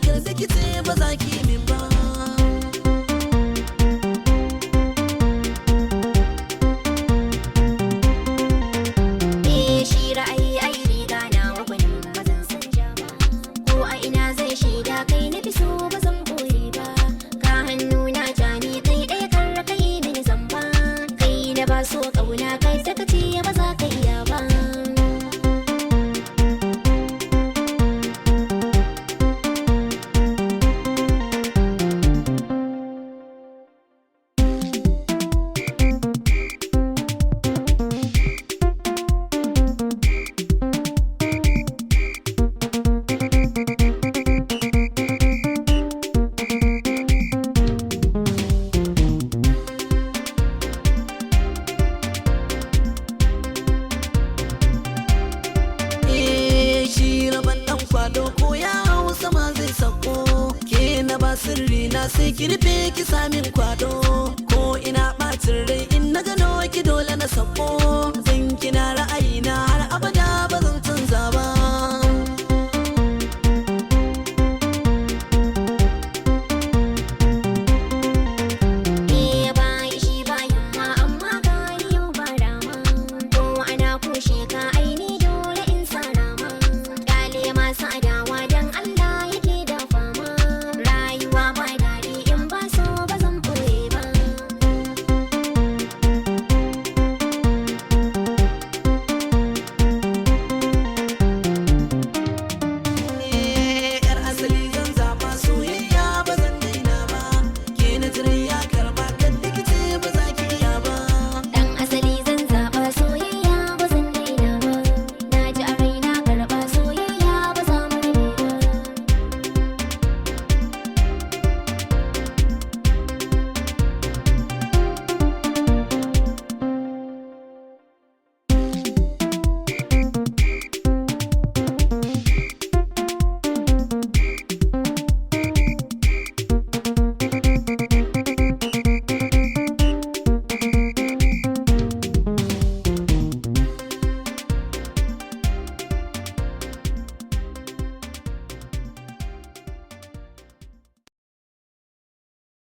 kar da kice ba za ki min ba. Shi ra'ayi ai riga na wani ba zan sanja ba, ko a ina zai shaida kai na fi so ba zan boye ba. Ka hannu na jani kai ɗaya kar kai mini zamba, kai na ba so ƙauna kai ta kace ba za ka iya ba. Ko ya hau sama zai sako, ke na ba sirri na sai ki rufe ki samin kwado. Ko ina ɓacin rai in na gano ki dole na sako, zan kina